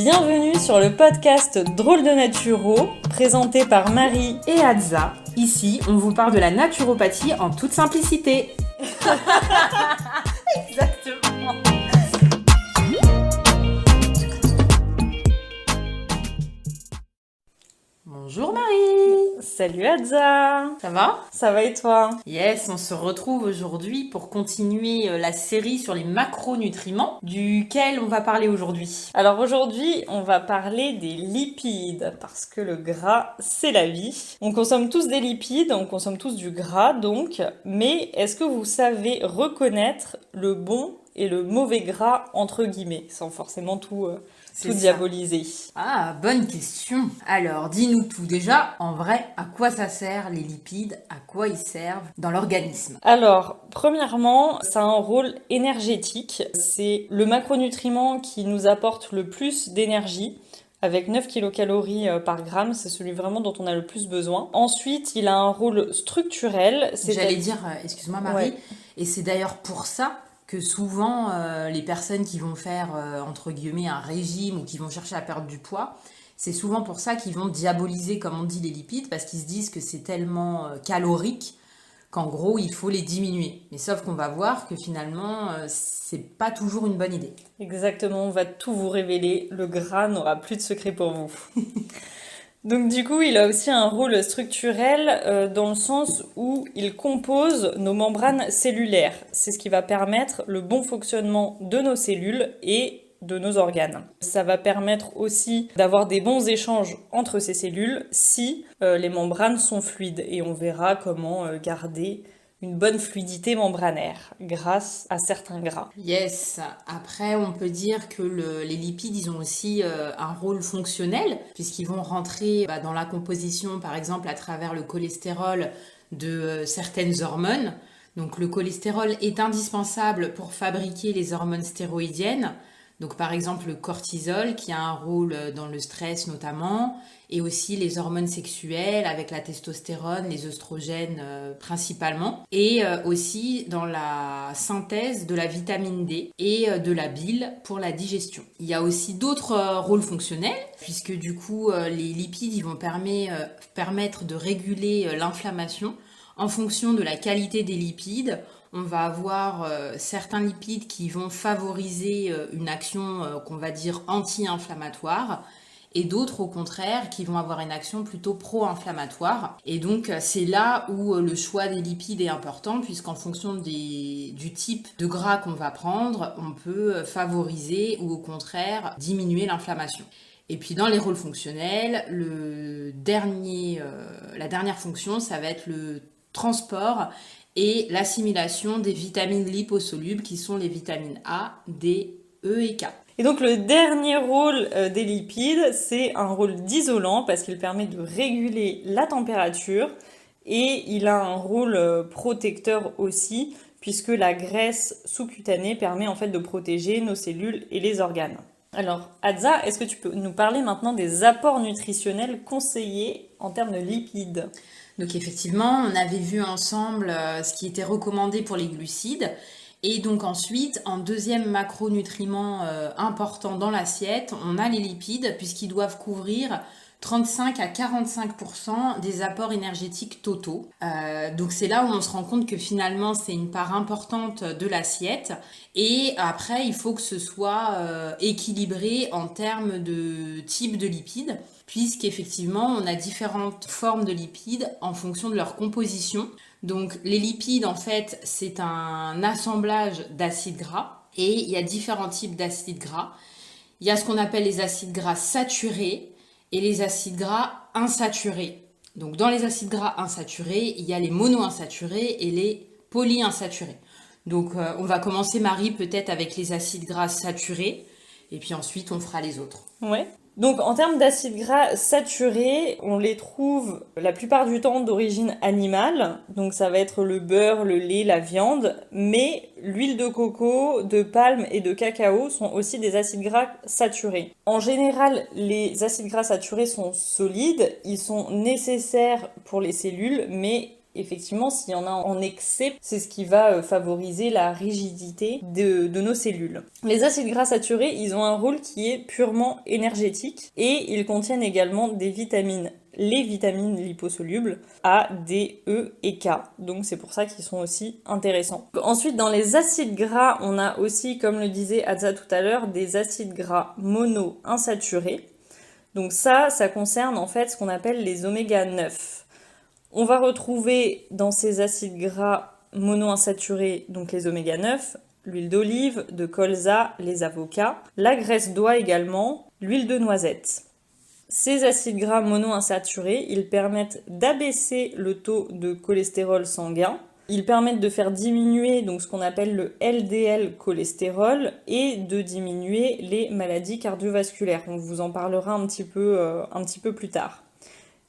Bienvenue sur le podcast Drôle de Naturo, présenté par Marie et Hadza. Ici, on vous parle de la naturopathie en toute simplicité. Exactement. Bonjour Marie. Salut Hadza. Ça va ? Ça va et toi ? Yes, on se retrouve aujourd'hui pour continuer la série sur les macronutriments, duquel on va parler aujourd'hui. Alors aujourd'hui, on va parler des lipides, parce que le gras, c'est la vie. On consomme tous des lipides, on consomme tous du gras donc, mais est-ce que vous savez reconnaître le bon et le mauvais gras, entre guillemets, sans forcément tout diaboliser. Ah, bonne question. Alors, dis-nous tout. Déjà, en vrai, à quoi ça sert les lipides ? À quoi ils servent dans l'organisme ? Alors, premièrement, ça a un rôle énergétique. C'est le macronutriment qui nous apporte le plus d'énergie. Avec 9 kilocalories par gramme, c'est celui vraiment dont on a le plus besoin. Ensuite, il a un rôle structurel. J'allais dire, excuse-moi Marie, ouais. Et c'est d'ailleurs pour ça que souvent, les personnes qui vont faire, entre guillemets, un régime ou qui vont chercher à perdre du poids, c'est souvent pour ça qu'ils vont diaboliser, comme on dit, les lipides, parce qu'ils se disent que c'est tellement calorique qu'en gros, il faut les diminuer. Mais sauf qu'on va voir que finalement, c'est pas toujours une bonne idée. Exactement, on va tout vous révéler. Le gras n'aura plus de secret pour vous. Donc du coup, il a aussi un rôle structurel dans le sens où il compose nos membranes cellulaires. C'est ce qui va permettre le bon fonctionnement de nos cellules et de nos organes. Ça va permettre aussi d'avoir des bons échanges entre ces cellules si les membranes sont fluides. Et on verra comment garder une bonne fluidité membranaire grâce à certains gras. Yes, après on peut dire que les lipides ils ont aussi un rôle fonctionnel puisqu'ils vont rentrer dans la composition par exemple à travers le cholestérol de certaines hormones. Donc le cholestérol est indispensable pour fabriquer les hormones stéroïdiennes. Donc par exemple le cortisol qui a un rôle dans le stress notamment, et aussi les hormones sexuelles avec la testostérone, les œstrogènes principalement, et aussi dans la synthèse de la vitamine D et de la bile pour la digestion. Il y a aussi d'autres rôles fonctionnels, puisque du coup les lipides ils vont permettre de réguler l'inflammation en fonction de la qualité des lipides. On va avoir certains lipides qui vont favoriser une action qu'on va dire anti-inflammatoire et d'autres au contraire qui vont avoir une action plutôt pro-inflammatoire. Et donc c'est là où le choix des lipides est important puisqu'en fonction du type de gras qu'on va prendre, on peut favoriser ou au contraire diminuer l'inflammation. Et puis dans les rôles fonctionnels, la dernière fonction, ça va être le transport et l'assimilation des vitamines liposolubles qui sont les vitamines A, D, E et K. Et donc le dernier rôle des lipides, c'est un rôle d'isolant parce qu'il permet de réguler la température et il a un rôle protecteur aussi puisque la graisse sous-cutanée permet en fait de protéger nos cellules et les organes. Alors Hadza, est-ce que tu peux nous parler maintenant des apports nutritionnels conseillés en termes de lipides ? Donc effectivement, on avait vu ensemble ce qui était recommandé pour les glucides. Et donc ensuite, en deuxième macronutriment important dans l'assiette, on a les lipides puisqu'ils doivent couvrir 35 à 45% des apports énergétiques totaux. Donc c'est là où on se rend compte que finalement c'est une part importante de l'assiette. Et après, il faut que ce soit équilibré en termes de type de lipides, puisqu'effectivement on a différentes formes de lipides en fonction de leur composition. Donc les lipides en fait c'est un assemblage d'acides gras et il y a différents types d'acides gras. Il y a ce qu'on appelle les acides gras saturés et les acides gras insaturés. Donc dans les acides gras insaturés, il y a les monoinsaturés et les polyinsaturés. Donc on va commencer Marie peut-être avec les acides gras saturés et puis ensuite on fera les autres. Ouais. Donc en termes d'acides gras saturés, on les trouve la plupart du temps d'origine animale, donc ça va être le beurre, le lait, la viande, mais l'huile de coco, de palme et de cacao sont aussi des acides gras saturés. En général, les acides gras saturés sont solides, ils sont nécessaires pour les cellules, mais effectivement, s'il y en a en excès, c'est ce qui va favoriser la rigidité de nos cellules. Les acides gras saturés, ils ont un rôle qui est purement énergétique et ils contiennent également des vitamines, les vitamines liposolubles A, D, E et K. Donc c'est pour ça qu'ils sont aussi intéressants. Ensuite, dans les acides gras, on a aussi, comme le disait Adza tout à l'heure, des acides gras monoinsaturés. Donc ça concerne en fait ce qu'on appelle les oméga 9. On va retrouver dans ces acides gras monoinsaturés donc les oméga 9, l'huile d'olive, de colza, les avocats, la graisse d'oie également, l'huile de noisette. Ces acides gras monoinsaturés, ils permettent d'abaisser le taux de cholestérol sanguin. Ils permettent de faire diminuer donc ce qu'on appelle le LDL cholestérol et de diminuer les maladies cardiovasculaires. On vous en parlera un petit peu plus tard.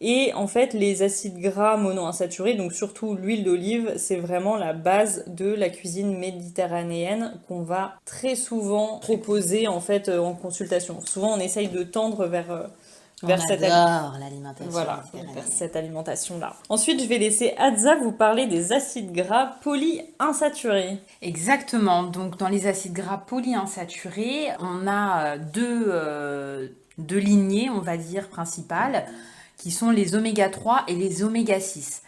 Et en fait, les acides gras monoinsaturés, donc surtout l'huile d'olive, c'est vraiment la base de la cuisine méditerranéenne qu'on va très souvent proposer en fait en consultation. Souvent, on essaye de tendre vers l'alimentation. Voilà, vers cette alimentation-là. Ensuite, je vais laisser Adza vous parler des acides gras polyinsaturés. Exactement. Donc, dans les acides gras polyinsaturés, on a deux lignées, on va dire, principales, qui sont les oméga 3 et les oméga 6.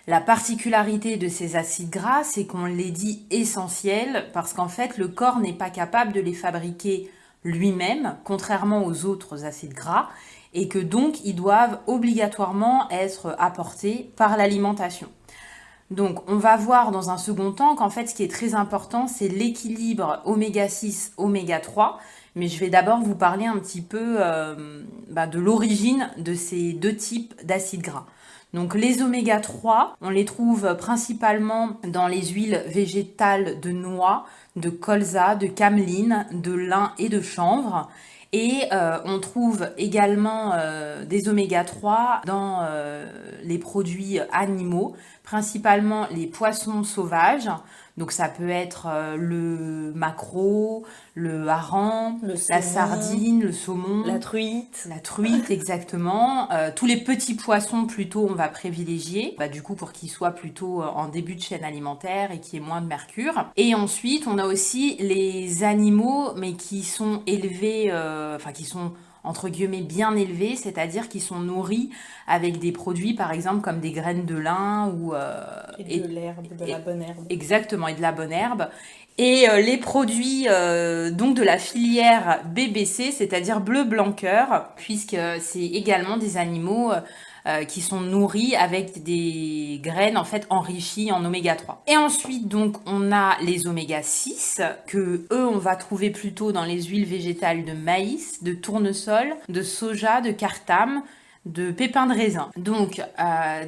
La particularité de ces acides gras, c'est qu'on les dit essentiels parce qu'en fait, le corps n'est pas capable de les fabriquer lui-même, contrairement aux autres acides gras, et que donc ils doivent obligatoirement être apportés par l'alimentation. Donc on va voir dans un second temps qu'en fait ce qui est très important c'est l'équilibre oméga 6, oméga 3, mais je vais d'abord vous parler un petit peu de l'origine de ces deux types d'acides gras. Donc les oméga 3, on les trouve principalement dans les huiles végétales de noix, de colza, de cameline, de lin et de chanvre. Et on trouve également des oméga 3 dans les produits animaux, principalement les poissons sauvages. Donc ça peut être le maquereau, le hareng, la sardine, le saumon. La truite. La truite, exactement. Tous les petits poissons, plutôt, on va privilégier, du coup, pour qu'ils soient plutôt en début de chaîne alimentaire et qu'il y ait moins de mercure. Et ensuite, on a aussi les animaux, mais qui sont élevés, qui sont entre guillemets bien élevés, c'est-à-dire qui sont nourris avec des produits par exemple comme des graines de lin ou de l'herbe, de la bonne herbe. Exactement, et de la bonne herbe. Et les produits donc de la filière BBC, c'est-à-dire bleu blanc cœur, puisque c'est également des animaux qui sont nourris avec des graines en fait enrichies en oméga 3. Et ensuite donc on a les oméga 6 que eux on va trouver plutôt dans les huiles végétales de maïs, de tournesol, de soja, de cartame, de pépins de raisin. Donc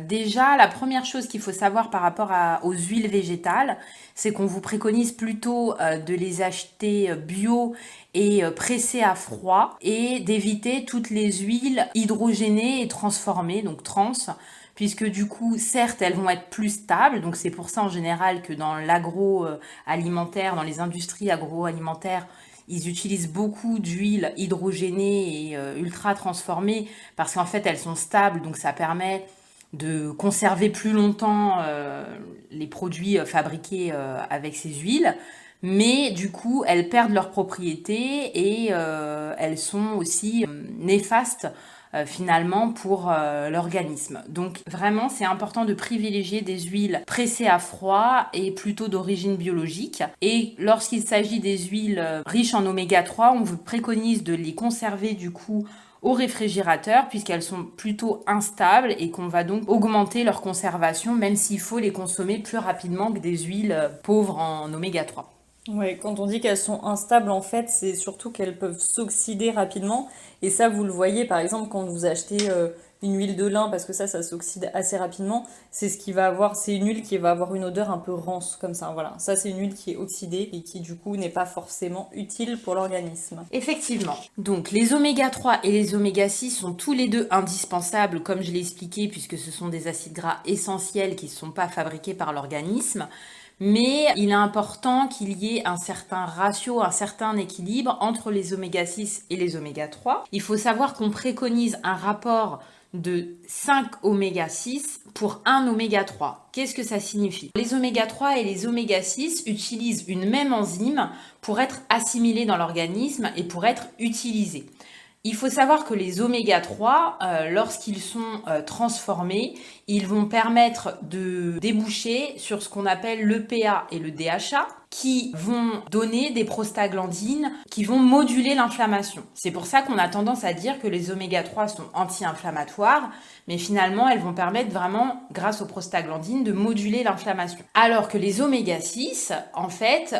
déjà la première chose qu'il faut savoir par rapport aux huiles végétales, c'est qu'on vous préconise plutôt de les acheter bio et pressées à froid et d'éviter toutes les huiles hydrogénées et transformées, donc trans, puisque du coup, certes, elles vont être plus stables, donc c'est pour ça en général que dans l'agroalimentaire, dans les industries agroalimentaires, ils utilisent beaucoup d'huiles hydrogénées et ultra transformées parce qu'en fait, elles sont stables, donc ça permet de conserver plus longtemps les produits fabriqués avec ces huiles. Mais du coup, elles perdent leurs propriétés et elles sont aussi néfastes finalement pour l'organisme. Donc vraiment, c'est important de privilégier des huiles pressées à froid et plutôt d'origine biologique. Et lorsqu'il s'agit des huiles riches en oméga 3, on vous préconise de les conserver du coup au réfrigérateur puisqu'elles sont plutôt instables et qu'on va donc augmenter leur conservation même s'il faut les consommer plus rapidement que des huiles pauvres en oméga 3. Ouais, quand on dit qu'elles sont instables, en fait, c'est surtout qu'elles peuvent s'oxyder rapidement. Et ça, vous le voyez, par exemple, quand vous achetez une huile de lin, parce que ça s'oxyde assez rapidement, c'est ce qui va avoir, c'est une huile qui va avoir une odeur un peu rance, comme ça, voilà. Ça, c'est une huile qui est oxydée et qui, du coup, n'est pas forcément utile pour l'organisme. Effectivement. Donc, les oméga 3 et les oméga 6 sont tous les deux indispensables, comme je l'ai expliqué, puisque ce sont des acides gras essentiels qui ne sont pas fabriqués par l'organisme. Mais il est important qu'il y ait un certain ratio, un certain équilibre entre les oméga 6 et les oméga 3. Il faut savoir qu'on préconise un rapport de 5 oméga 6 pour 1 oméga 3. Qu'est-ce que ça signifie? Les oméga 3 et les oméga 6 utilisent une même enzyme pour être assimilés dans l'organisme et pour être utilisés. Il faut savoir que les oméga 3, lorsqu'ils sont transformés, ils vont permettre de déboucher sur ce qu'on appelle l'EPA et le DHA, qui vont donner des prostaglandines qui vont moduler l'inflammation. C'est pour ça qu'on a tendance à dire que les oméga 3 sont anti-inflammatoires, mais finalement elles vont permettre vraiment, grâce aux prostaglandines, de moduler l'inflammation. Alors que les oméga 6, en fait,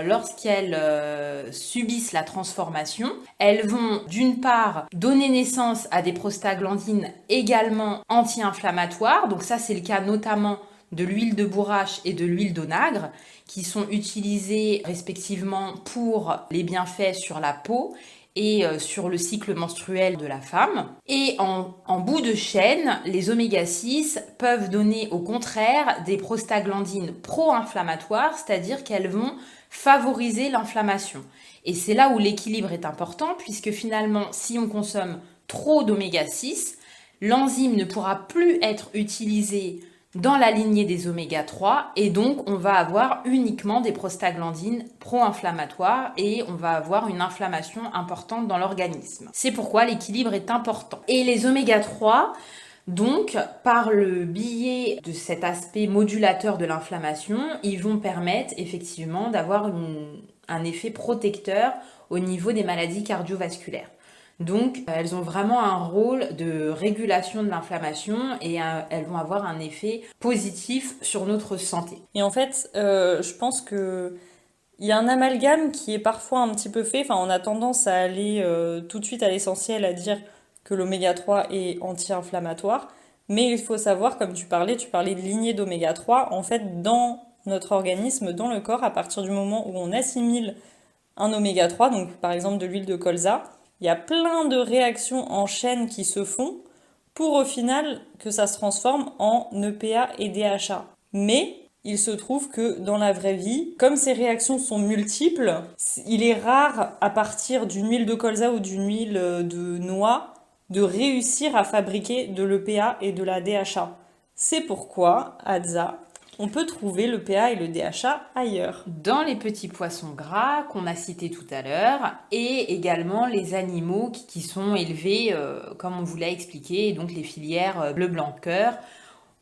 lorsqu'elles subissent la transformation, elles vont d'une part donner naissance à des prostaglandines également anti-inflammatoires, donc ça c'est le cas notamment de l'huile de bourrache et de l'huile d'onagre, qui sont utilisées respectivement pour les bienfaits sur la peau et sur le cycle menstruel de la femme. Et en bout de chaîne, les oméga 6 peuvent donner au contraire des prostaglandines pro-inflammatoires, c'est-à-dire qu'elles vont favoriser l'inflammation. Et c'est là où l'équilibre est important, puisque finalement, si on consomme trop d'oméga 6, l'enzyme ne pourra plus être utilisée dans la lignée des oméga 3 et donc on va avoir uniquement des prostaglandines pro-inflammatoires et on va avoir une inflammation importante dans l'organisme. C'est pourquoi l'équilibre est important. Et les oméga 3, donc, par le biais de cet aspect modulateur de l'inflammation, ils vont permettre effectivement d'avoir un effet protecteur au niveau des maladies cardiovasculaires. Donc, elles ont vraiment un rôle de régulation de l'inflammation et elles vont avoir un effet positif sur notre santé. Et en fait, je pense que il y a un amalgame qui est parfois un petit peu fait. Enfin, on a tendance à aller tout de suite à l'essentiel, à dire que l'oméga 3 est anti-inflammatoire. Mais il faut savoir, comme tu parlais de lignée d'oméga 3. En fait, dans notre organisme, dans le corps, à partir du moment où on assimile un oméga 3, donc par exemple de l'huile de colza, il y a plein de réactions en chaîne qui se font pour au final que ça se transforme en EPA et DHA. Mais il se trouve que dans la vraie vie, comme ces réactions sont multiples, il est rare à partir d'une huile de colza ou d'une huile de noix de réussir à fabriquer de l'EPA et de la DHA. C'est pourquoi, Adza, on peut trouver l'EPA et le DHA ailleurs. Dans les petits poissons gras qu'on a cités tout à l'heure et également les animaux qui sont élevés, comme on vous l'a expliqué, donc les filières bleu, blanc, cœur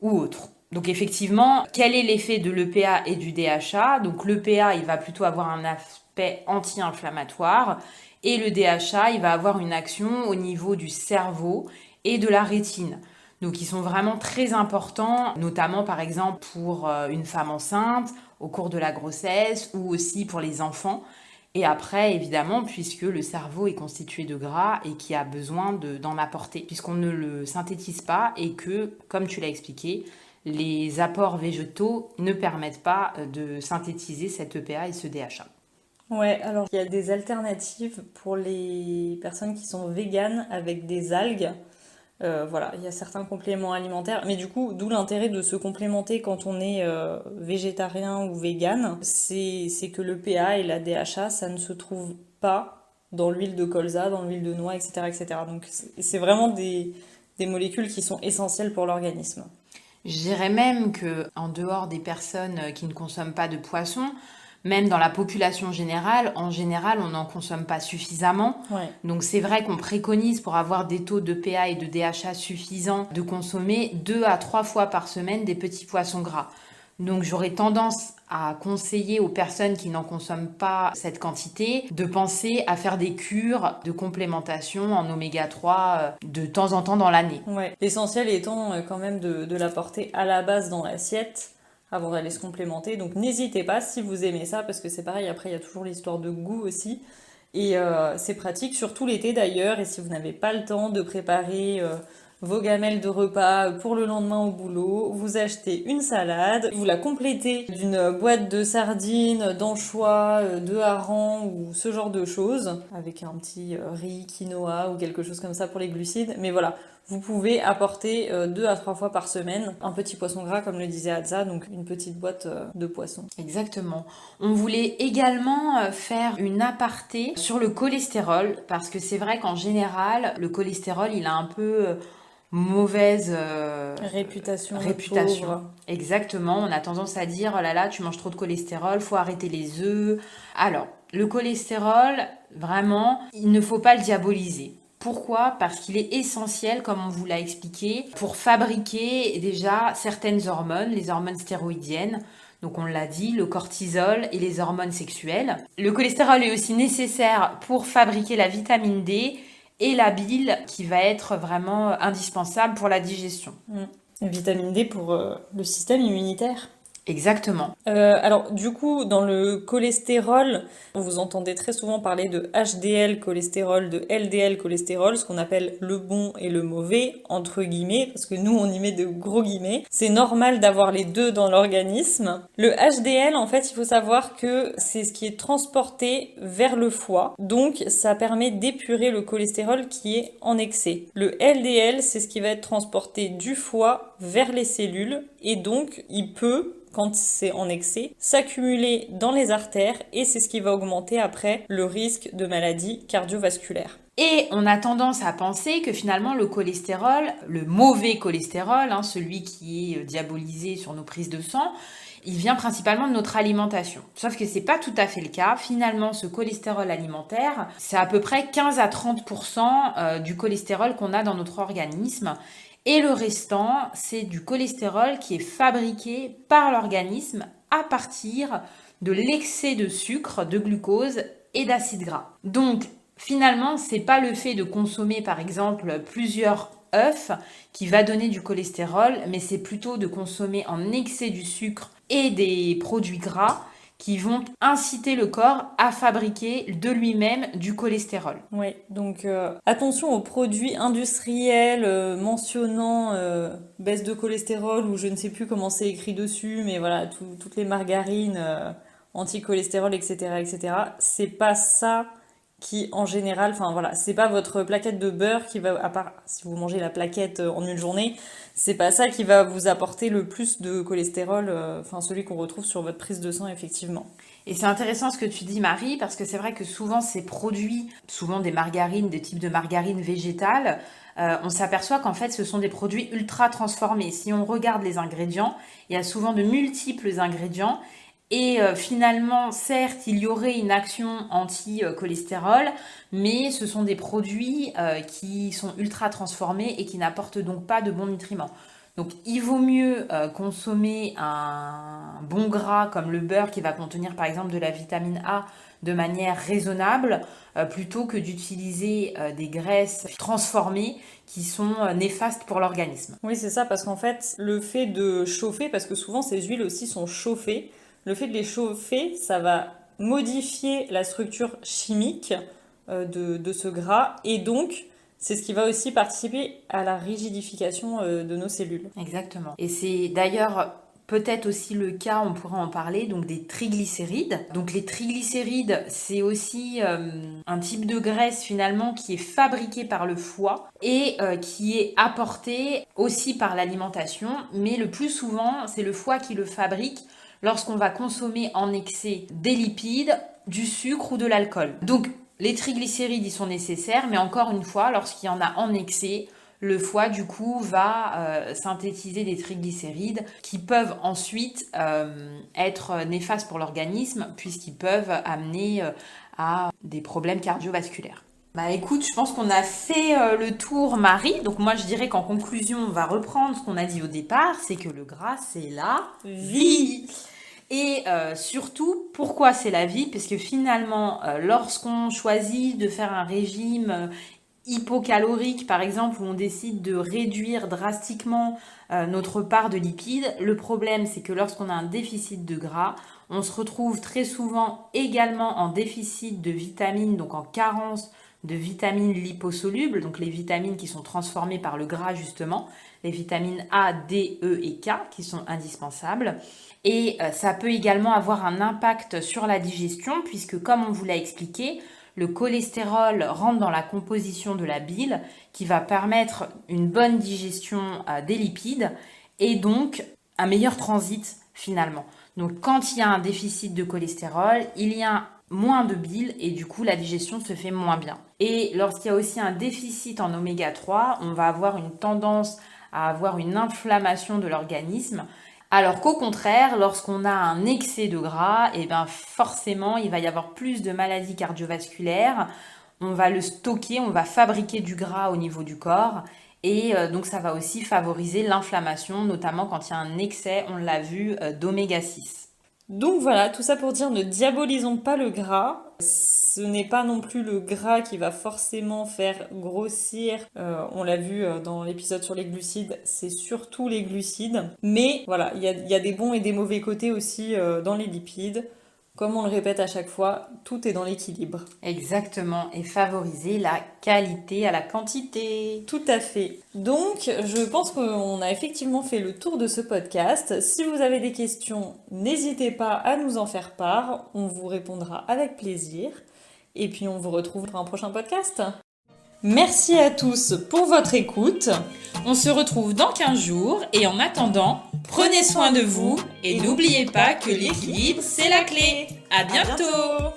ou autres. Donc effectivement, quel est l'effet de l'EPA et du DHA? Donc l'EPA, il va plutôt avoir un aspect anti-inflammatoire et le DHA, il va avoir une action au niveau du cerveau et de la rétine. Donc ils sont vraiment très importants, notamment par exemple pour une femme enceinte, au cours de la grossesse ou aussi pour les enfants. Et après, évidemment, puisque le cerveau est constitué de gras et qui a besoin d'en apporter, puisqu'on ne le synthétise pas et que, comme tu l'as expliqué, les apports végétaux ne permettent pas de synthétiser cet EPA et ce DHA. Ouais, alors il y a des alternatives pour les personnes qui sont véganes avec des algues. Voilà, il y a certains compléments alimentaires, mais du coup, d'où l'intérêt de se complémenter quand on est végétarien ou végane, c'est que le PA et la DHA, ça ne se trouve pas dans l'huile de colza, dans l'huile de noix, etc., etc. Donc c'est vraiment des molécules qui sont essentielles pour l'organisme. Je dirais même que en dehors des personnes qui ne consomment pas de poisson, même dans la population générale, en général, on n'en consomme pas suffisamment. Ouais. Donc c'est vrai qu'on préconise pour avoir des taux de PA et de DHA suffisants de consommer 2 à 3 fois par semaine des petits poissons gras. Donc j'aurais tendance à conseiller aux personnes qui n'en consomment pas cette quantité de penser à faire des cures de complémentation en oméga 3 de temps en temps dans l'année. Ouais. L'essentiel étant quand même de l'apporter à la base dans l'assiette avant d'aller se complémenter. Donc n'hésitez pas si vous aimez ça, parce que c'est pareil, après il y a toujours l'histoire de goût aussi. Et c'est pratique, surtout l'été d'ailleurs, et si vous n'avez pas le temps de préparer vos gamelles de repas pour le lendemain au boulot, vous achetez une salade, vous la complétez d'une boîte de sardines, d'anchois, de harengs ou ce genre de choses, avec un petit riz, quinoa ou quelque chose comme ça pour les glucides. Mais voilà, vous pouvez apporter 2 à 3 fois par semaine un petit poisson gras, comme le disait Adza, donc une petite boîte de poisson. Exactement. On voulait également faire une aparté sur le cholestérol, parce que c'est vrai qu'en général, le cholestérol, il a un peu mauvaise Réputation de réputation. pauvre. Exactement, on a tendance à dire oh là là, tu manges trop de cholestérol, faut arrêter les œufs. Alors, le cholestérol, vraiment, il ne faut pas le diaboliser. Pourquoi? Parce qu'il est essentiel, comme on vous l'a expliqué, pour fabriquer déjà certaines hormones, les hormones stéroïdiennes. Donc on l'a dit, le cortisol et les hormones sexuelles. Le cholestérol est aussi nécessaire pour fabriquer la vitamine D et la bile qui va être vraiment indispensable pour la digestion. Et vitamine D pour le système immunitaire. Exactement. Alors, du coup, dans le cholestérol, vous entendez très souvent parler de HDL cholestérol, de LDL cholestérol, ce qu'on appelle le bon et le mauvais, entre guillemets, parce que nous, on y met de gros guillemets. C'est normal d'avoir les deux dans l'organisme. Le HDL, en fait, il faut savoir que c'est ce qui est transporté vers le foie. Donc, ça permet d'épurer le cholestérol qui est en excès. Le LDL, c'est ce qui va être transporté du foie vers les cellules. Et donc, il peut, quand c'est en excès, s'accumuler dans les artères et c'est ce qui va augmenter après le risque de maladies cardiovasculaires. Et on a tendance à penser que finalement le cholestérol, le mauvais cholestérol, celui qui est diabolisé sur nos prises de sang, il vient principalement de notre alimentation. Sauf que c'est pas tout à fait le cas. Finalement, ce cholestérol alimentaire, c'est à peu près 15 à 30% du cholestérol qu'on a dans notre organisme. Et le restant, c'est du cholestérol qui est fabriqué par l'organisme à partir de l'excès de sucre, de glucose et d'acide gras. Donc, finalement, c'est pas le fait de consommer, par exemple, plusieurs œufs qui va donner du cholestérol, mais c'est plutôt de consommer en excès du sucre et des produits gras qui vont inciter le corps à fabriquer de lui-même du cholestérol. Oui, donc attention aux produits industriels mentionnant baisse de cholestérol ou je ne sais plus comment c'est écrit dessus, mais voilà, toutes les margarines anti-cholestérol, etc., etc. C'est pas ça qui, en général, enfin voilà, c'est pas votre plaquette de beurre qui va, à part si vous mangez la plaquette en une journée, c'est pas ça qui va vous apporter le plus de cholestérol, enfin celui qu'on retrouve sur votre prise de sang, effectivement. Et c'est intéressant ce que tu dis, Marie, parce que c'est vrai que souvent ces produits, souvent des margarines, des types de margarines végétales, on s'aperçoit qu'en fait ce sont des produits ultra transformés. Si on regarde les ingrédients, il y a souvent de multiples ingrédients. Et finalement, certes, il y aurait une action anti-cholestérol, mais ce sont des produits qui sont ultra transformés et qui n'apportent donc pas de bons nutriments. Donc il vaut mieux consommer un bon gras comme le beurre qui va contenir par exemple de la vitamine A de manière raisonnable plutôt que d'utiliser des graisses transformées qui sont néfastes pour l'organisme. Oui, c'est ça, parce qu'en fait, le fait de chauffer, parce que souvent ces huiles aussi sont chauffées, le fait de les chauffer, ça va modifier la structure chimique de ce gras et donc c'est ce qui va aussi participer à la rigidification de nos cellules. Exactement. Et c'est d'ailleurs peut-être aussi le cas, on pourrait en parler, donc des triglycérides. Donc les triglycérides, c'est aussi un type de graisse finalement qui est fabriqué par le foie et qui est apporté aussi par l'alimentation, mais le plus souvent, c'est le foie qui le fabrique lorsqu'on va consommer en excès des lipides, du sucre ou de l'alcool. Donc les triglycérides, ils sont nécessaires, mais encore une fois, lorsqu'il y en a en excès, le foie, du coup, va synthétiser des triglycérides qui peuvent ensuite être néfastes pour l'organisme puisqu'ils peuvent amener à des problèmes cardiovasculaires. Bah écoute, je pense qu'on a fait le tour, Marie. Donc moi, je dirais qu'en conclusion, on va reprendre ce qu'on a dit au départ, c'est que le gras, c'est la vie. Et surtout, pourquoi c'est la vie? Parce que finalement, lorsqu'on choisit de faire un régime hypocalorique, par exemple, où on décide de réduire drastiquement notre part de lipides, le problème, c'est que lorsqu'on a un déficit de gras, on se retrouve très souvent également en déficit de vitamines, donc en carence de vitamines liposolubles, donc les vitamines qui sont transformées par le gras justement, les vitamines A, D, E et K qui sont indispensables. Et ça peut également avoir un impact sur la digestion puisque comme on vous l'a expliqué, le cholestérol rentre dans la composition de la bile qui va permettre une bonne digestion des lipides et donc un meilleur transit finalement. Donc quand il y a un déficit de cholestérol, il y a moins de bile et du coup la digestion se fait moins bien. Et lorsqu'il y a aussi un déficit en oméga 3, on va avoir une tendance à avoir une inflammation de l'organisme. Alors qu'au contraire, lorsqu'on a un excès de gras, et ben forcément il va y avoir plus de maladies cardiovasculaires. On va le stocker, on va fabriquer du gras au niveau du corps. Et donc ça va aussi favoriser l'inflammation, notamment quand il y a un excès, on l'a vu, d'oméga 6. Donc voilà, tout ça pour dire ne diabolisons pas le gras. Ce n'est pas non plus le gras qui va forcément faire grossir. On l'a vu dans l'épisode sur les glucides, c'est surtout les glucides. Mais voilà, il y a des bons et des mauvais côtés aussi dans les lipides. Comme on le répète à chaque fois, tout est dans l'équilibre. Exactement, et favoriser la qualité à la quantité. Tout à fait. Donc, je pense qu'on a effectivement fait le tour de ce podcast. Si vous avez des questions, n'hésitez pas à nous en faire part. On vous répondra avec plaisir. Et puis, on vous retrouve pour un prochain podcast. Merci à tous pour votre écoute. On se retrouve dans 15 jours et en attendant, prenez soin de vous et n'oubliez pas que l'équilibre, c'est la clé. À bientôt.